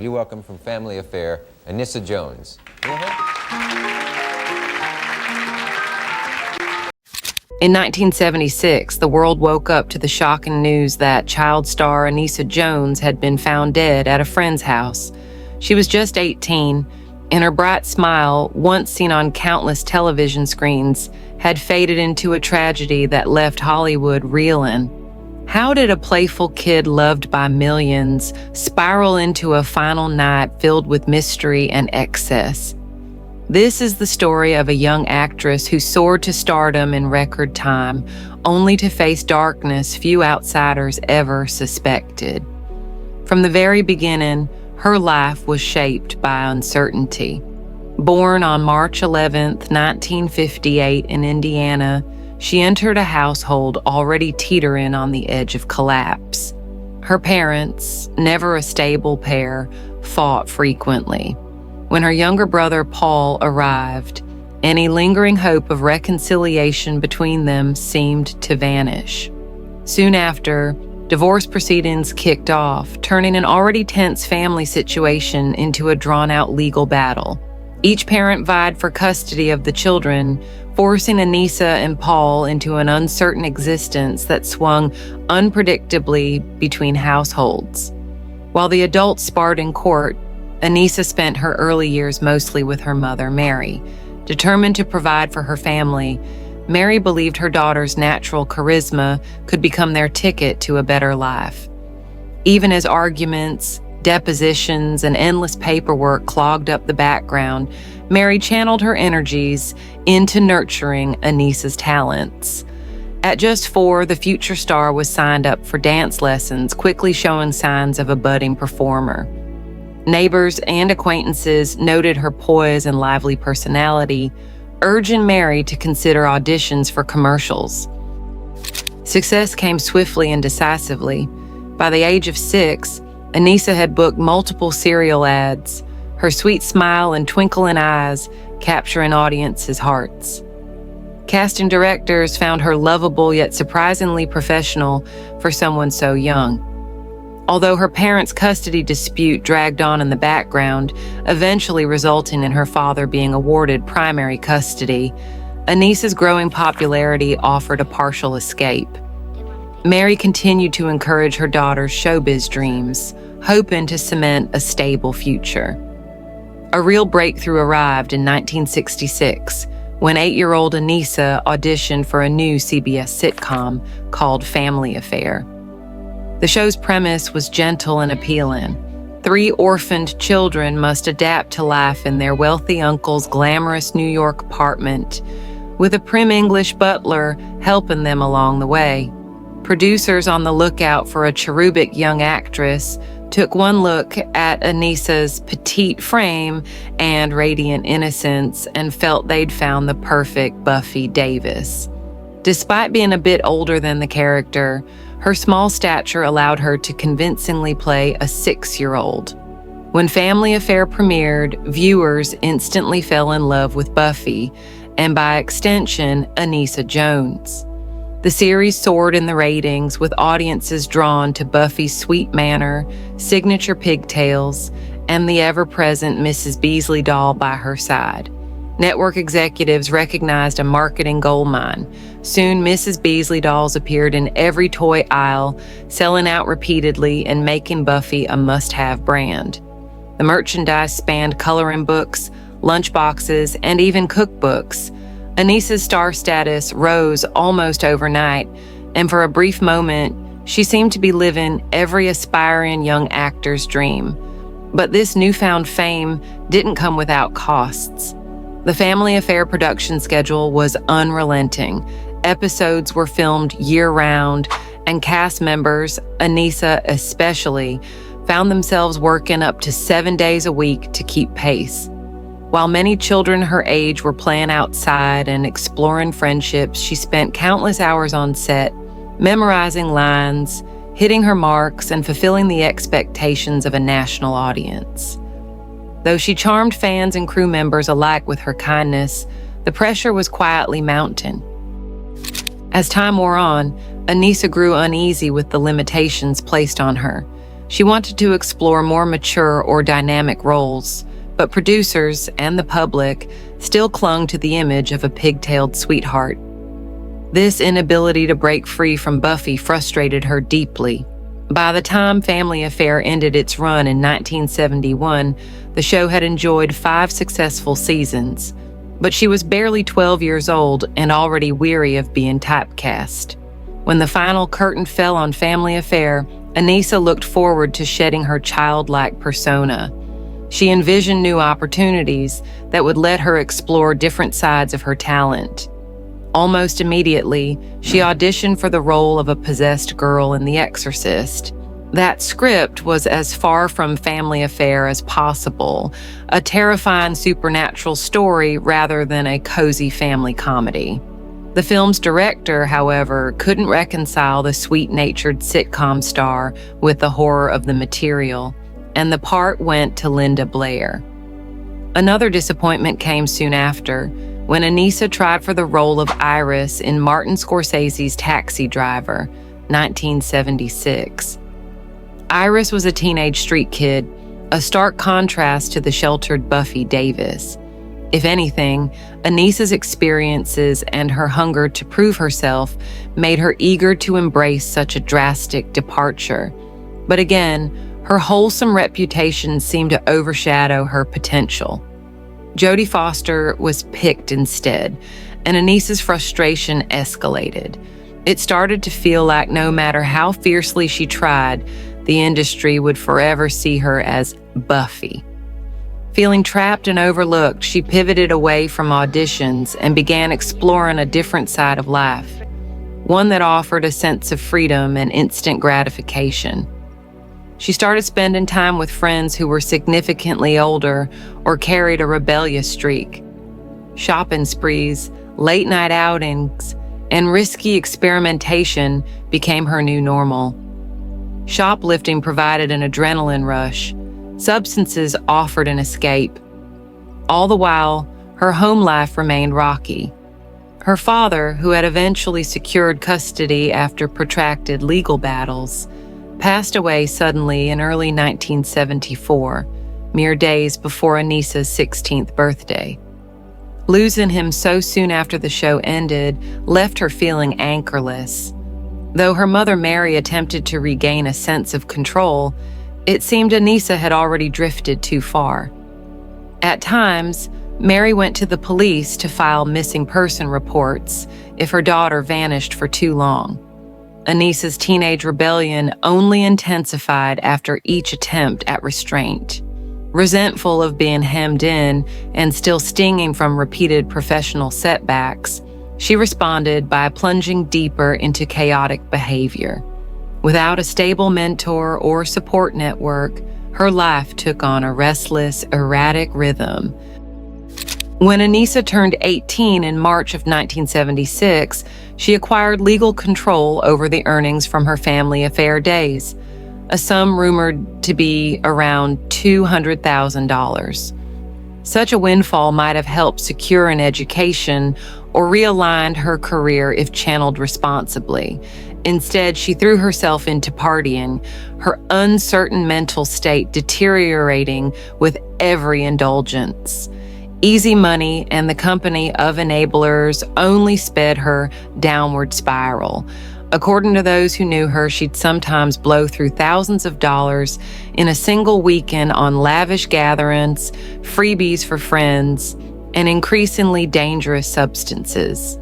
You welcome from Family Affair, Anissa Jones. In 1976, the world woke up to the shocking news that child star Anissa Jones had been found dead at a friend's house. She was just 18, and her bright smile, once seen on countless television screens, had faded into a tragedy that left Hollywood reeling. How did a playful kid loved by millions spiral into a final night filled with mystery and excess? This is the story of a young actress who soared to stardom in record time, only to face darkness few outsiders ever suspected. From the very beginning, her life was shaped by uncertainty. Born on March 11, 1958 in Indiana, she entered a household already teetering on the edge of collapse. Her parents, never a stable pair, fought frequently. When her younger brother Paul arrived, any lingering hope of reconciliation between them seemed to vanish. Soon after, divorce proceedings kicked off, turning an already tense family situation into a drawn-out legal battle. Each parent vied for custody of the children, forcing Anissa and Paul into an uncertain existence that swung unpredictably between households. While the adults sparred in court, Anissa spent her early years mostly with her mother, Mary. Determined to provide for her family, Mary believed her daughter's natural charisma could become their ticket to a better life. Even as arguments, depositions, and endless paperwork clogged up the background, Mary channeled her energies into nurturing Anissa's talents. At just 4, the future star was signed up for dance lessons, quickly showing signs of a budding performer. Neighbors and acquaintances noted her poise and lively personality, urging Mary to consider auditions for commercials. Success came swiftly and decisively. By the age of 6, Anissa had booked multiple serial ads, her sweet smile and twinkling eyes capturing audiences' hearts. Casting directors found her lovable yet surprisingly professional for someone so young. Although her parents' custody dispute dragged on in the background, eventually resulting in her father being awarded primary custody, Anissa's growing popularity offered a partial escape. Mary continued to encourage her daughter's showbiz dreams, hoping to cement a stable future. A real breakthrough arrived in 1966 when 8-year-old Anissa auditioned for a new CBS sitcom called Family Affair. The show's premise was gentle and appealing. 3 orphaned children must adapt to life in their wealthy uncle's glamorous New York apartment, with a prim English butler helping them along the way. Producers on the lookout for a cherubic young actress took one look at Anissa's petite frame and radiant innocence and felt they'd found the perfect Buffy Davis. Despite being a bit older than the character, her small stature allowed her to convincingly play a 6-year-old. When Family Affair premiered, viewers instantly fell in love with Buffy, and by extension, Anissa Jones. The series soared in the ratings, with audiences drawn to Buffy's sweet manner, signature pigtails, and the ever-present Mrs. Beasley doll by her side. Network executives recognized a marketing goldmine. Soon, Mrs. Beasley dolls appeared in every toy aisle, selling out repeatedly and making Buffy a must-have brand. The merchandise spanned coloring books, lunchboxes, and even cookbooks. Anissa's star status rose almost overnight, and for a brief moment, she seemed to be living every aspiring young actor's dream. But this newfound fame didn't come without costs. The Family Affair production schedule was unrelenting. Episodes were filmed year-round, and cast members, Anissa especially, found themselves working up to 7 days a week to keep pace. While many children her age were playing outside and exploring friendships, she spent countless hours on set, memorizing lines, hitting her marks, and fulfilling the expectations of a national audience. Though she charmed fans and crew members alike with her kindness, the pressure was quietly mounting. As time wore on, Anissa grew uneasy with the limitations placed on her. She wanted to explore more mature or dynamic roles, but producers and the public still clung to the image of a pigtailed sweetheart. This inability to break free from Buffy frustrated her deeply. By the time Family Affair ended its run in 1971, the show had enjoyed 5 successful seasons, but she was barely 12 years old and already weary of being typecast. When the final curtain fell on Family Affair, Anissa looked forward to shedding her childlike persona. She envisioned new opportunities that would let her explore different sides of her talent. Almost immediately, she auditioned for the role of a possessed girl in The Exorcist. That script was as far from Family Affair as possible, a terrifying supernatural story rather than a cozy family comedy. The film's director, however, couldn't reconcile the sweet-natured sitcom star with the horror of the material, and the part went to Linda Blair. Another disappointment came soon after, when Anissa tried for the role of Iris in Martin Scorsese's Taxi Driver, 1976. Iris was a teenage street kid, a stark contrast to the sheltered Buffy Davis. If anything, Anissa's experiences and her hunger to prove herself made her eager to embrace such a drastic departure. But again, her wholesome reputation seemed to overshadow her potential. Jodie Foster was picked instead, and Anissa's frustration escalated. It started to feel like no matter how fiercely she tried, the industry would forever see her as Buffy. Feeling trapped and overlooked, she pivoted away from auditions and began exploring a different side of life, one that offered a sense of freedom and instant gratification. She started spending time with friends who were significantly older or carried a rebellious streak. Shopping sprees, late-night outings, and risky experimentation became her new normal. Shoplifting provided an adrenaline rush. Substances offered an escape. All the while, her home life remained rocky. Her father, who had eventually secured custody after protracted legal battles, passed away suddenly in early 1974, mere days before Anissa's 16th birthday. Losing him so soon after the show ended left her feeling anchorless. Though her mother Mary attempted to regain a sense of control, it seemed Anissa had already drifted too far. At times, Mary went to the police to file missing person reports if her daughter vanished for too long. Anissa's teenage rebellion only intensified after each attempt at restraint. Resentful of being hemmed in and still stinging from repeated professional setbacks, she responded by plunging deeper into chaotic behavior. Without a stable mentor or support network, her life took on a restless, erratic rhythm. When Anissa turned 18 in March of 1976, she acquired legal control over the earnings from her Family Affair days, a sum rumored to be around $200,000. Such a windfall might have helped secure an education or realigned her career if channeled responsibly. Instead, she threw herself into partying, her uncertain mental state deteriorating with every indulgence. Easy money and the company of enablers only sped her downward spiral. According to those who knew her, she'd sometimes blow through thousands of dollars in a single weekend on lavish gatherings, freebies for friends, and increasingly dangerous substances.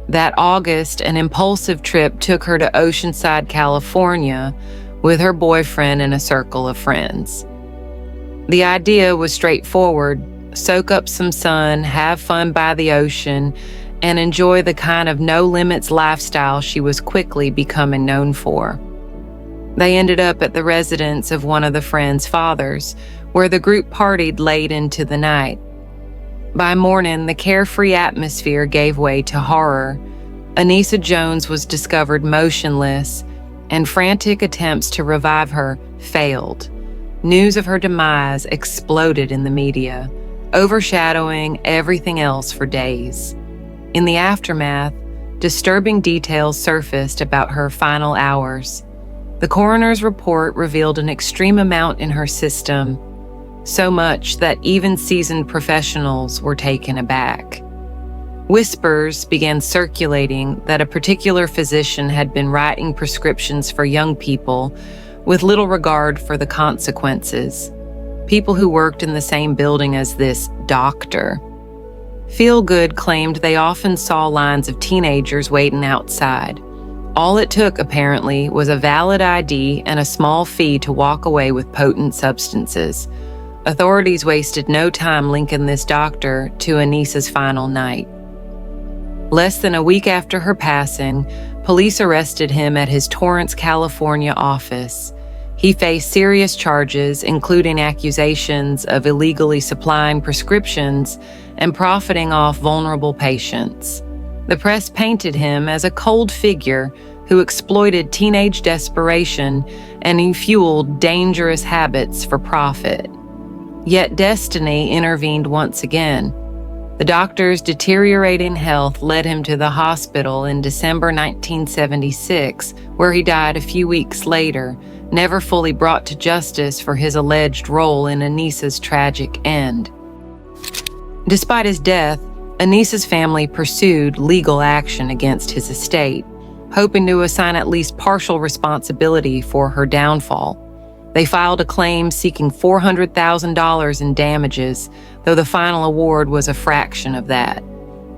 That August, an impulsive trip took her to Oceanside, California, with her boyfriend and a circle of friends. The idea was straightforward: soak up some sun, have fun by the ocean, and enjoy the kind of no-limits lifestyle she was quickly becoming known for. They ended up at the residence of one of the friends' fathers, where the group partied late into the night. By morning, the carefree atmosphere gave way to horror. Anissa Jones was discovered motionless, and frantic attempts to revive her failed. News of her demise exploded in the media, overshadowing everything else for days. In the aftermath, disturbing details surfaced about her final hours. The coroner's report revealed an extreme amount in her system, so much that even seasoned professionals were taken aback. Whispers began circulating that a particular physician had been writing prescriptions for young people with little regard for the consequences. People who worked in the same building as this doctor. Feelgood claimed they often saw lines of teenagers waiting outside. All it took, apparently, was a valid ID and a small fee to walk away with potent substances. Authorities wasted no time linking this doctor to Anissa's final night. Less than a week after her passing, police arrested him at his Torrance, California office. He faced serious charges, including accusations of illegally supplying prescriptions and profiting off vulnerable patients. The press painted him as a cold figure who exploited teenage desperation and he fueled dangerous habits for profit. Yet destiny intervened once again. The doctor's deteriorating health led him to the hospital in December 1976, where he died a few weeks later, never fully brought to justice for his alleged role in Anissa's tragic end. Despite his death, Anissa's family pursued legal action against his estate, hoping to assign at least partial responsibility for her downfall. They filed a claim seeking $400,000 in damages, though the final award was a fraction of that.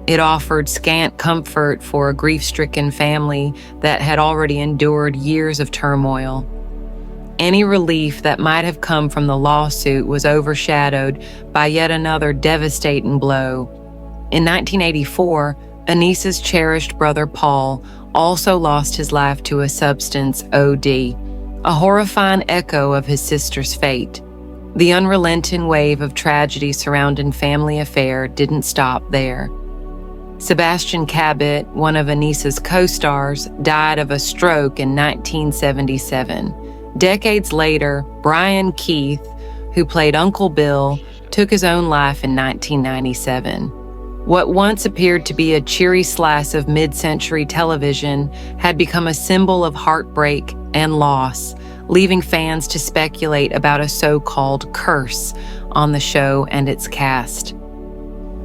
It offered scant comfort for a grief-stricken family that had already endured years of turmoil. Any relief that might have come from the lawsuit was overshadowed by yet another devastating blow. In 1984, Anissa's cherished brother Paul also lost his life to a substance OD, a horrifying echo of his sister's fate. The unrelenting wave of tragedy surrounding Family Affair didn't stop there. Sebastian Cabot, one of Anissa's co-stars, died of a stroke in 1977. Decades later, Brian Keith, who played Uncle Bill, took his own life in 1997. What once appeared to be a cheery slice of mid-century television had become a symbol of heartbreak and loss, leaving fans to speculate about a so-called curse on the show and its cast.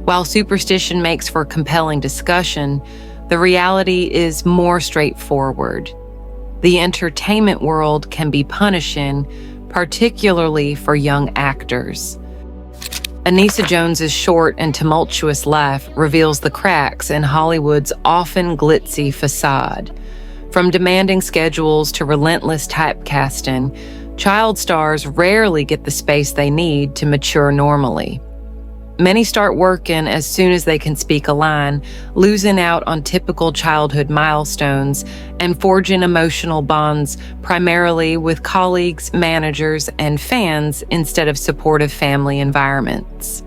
While superstition makes for compelling discussion, the reality is more straightforward. The entertainment world can be punishing, particularly for young actors. Anissa Jones's short and tumultuous life reveals the cracks in Hollywood's often glitzy facade. From demanding schedules to relentless typecasting, child stars rarely get the space they need to mature normally. Many start working as soon as they can speak a line, losing out on typical childhood milestones and forging emotional bonds primarily with colleagues, managers, and fans instead of supportive family environments.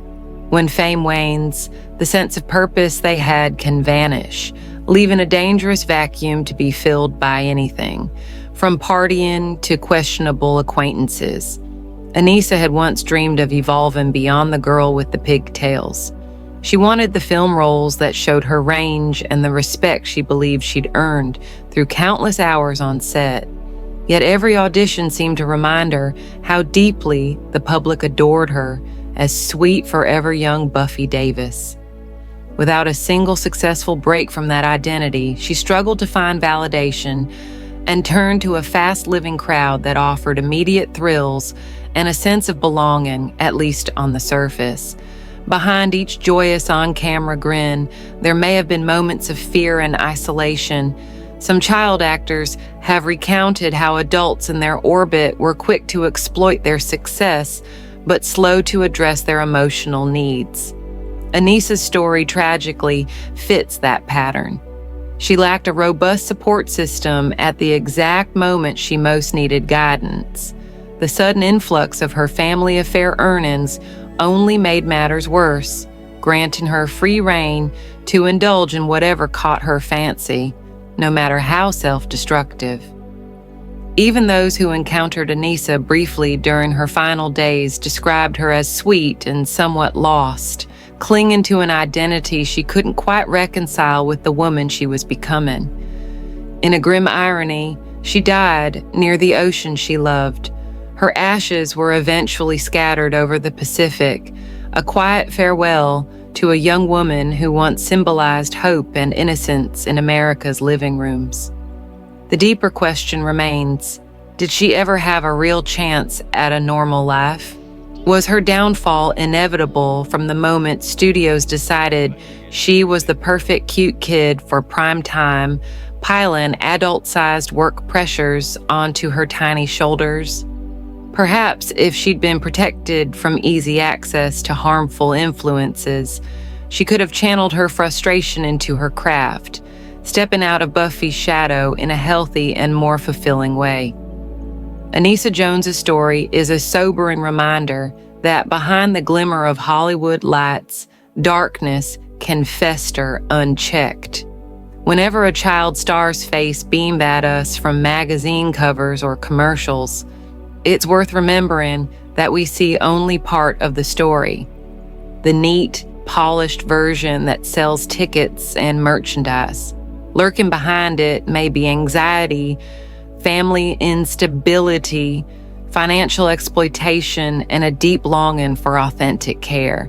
When fame wanes, the sense of purpose they had can vanish, leaving a dangerous vacuum to be filled by anything, from partying to questionable acquaintances. Anissa had once dreamed of evolving beyond the girl with the pigtails. She wanted the film roles that showed her range and the respect she believed she'd earned through countless hours on set. Yet every audition seemed to remind her how deeply the public adored her as sweet, forever young Buffy Davis. Without a single successful break from that identity, she struggled to find validation and turned to a fast-living crowd that offered immediate thrills and a sense of belonging, at least on the surface. Behind each joyous on-camera grin, there may have been moments of fear and isolation. Some child actors have recounted how adults in their orbit were quick to exploit their success, but slow to address their emotional needs. Anissa's story tragically fits that pattern. She lacked a robust support system at the exact moment she most needed guidance. The sudden influx of her Family Affair earnings only made matters worse, granting her free rein to indulge in whatever caught her fancy, no matter how self-destructive. Even those who encountered Anissa briefly during her final days described her as sweet and somewhat lost, clinging to an identity she couldn't quite reconcile with the woman she was becoming. In a grim irony, She died near the ocean she loved. Her ashes were eventually scattered over the Pacific, a quiet farewell to a young woman who once symbolized hope and innocence in America's living rooms. The deeper question remains, did she ever have a real chance at a normal life? Was her downfall inevitable from the moment studios decided she was the perfect cute kid for prime time, piling adult-sized work pressures onto her tiny shoulders? Perhaps if she'd been protected from easy access to harmful influences, she could have channeled her frustration into her craft, stepping out of Buffy's shadow in a healthy and more fulfilling way. Anissa Jones' story is a sobering reminder that behind the glimmer of Hollywood lights, darkness can fester unchecked. Whenever a child star's face beamed at us from magazine covers or commercials, it's worth remembering that we see only part of the story, the neat, polished version that sells tickets and merchandise. Lurking behind it may be anxiety, family instability, financial exploitation, and a deep longing for authentic care.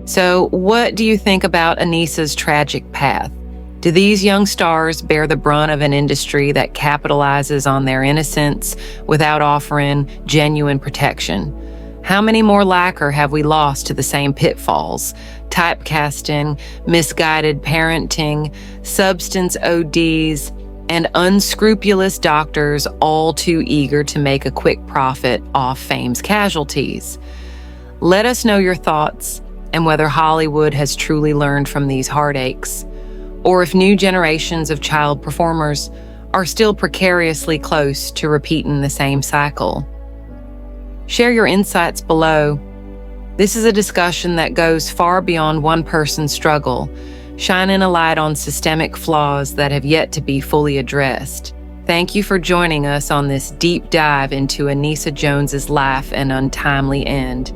So, what do you think about Anissa's tragic path? Do these young stars bear the brunt of an industry that capitalizes on their innocence without offering genuine protection? How many more like her have we lost to the same pitfalls? Typecasting, misguided parenting, substance ODs, and unscrupulous doctors all too eager to make a quick profit off fame's casualties. Let us know your thoughts and whether Hollywood has truly learned from these heartaches, or if new generations of child performers are still precariously close to repeating the same cycle. Share your insights below. This is a discussion that goes far beyond one person's struggle, shining a light on systemic flaws that have yet to be fully addressed. Thank you for joining us on this deep dive into Anissa Jones's life and untimely end.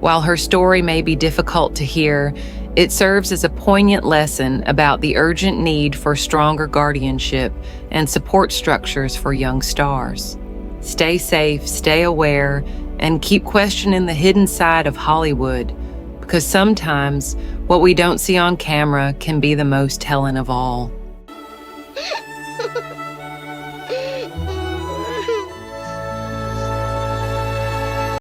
While her story may be difficult to hear, it serves as a poignant lesson about the urgent need for stronger guardianship and support structures for young stars. Stay safe, stay aware, and keep questioning the hidden side of Hollywood, because sometimes what we don't see on camera can be the most telling of all.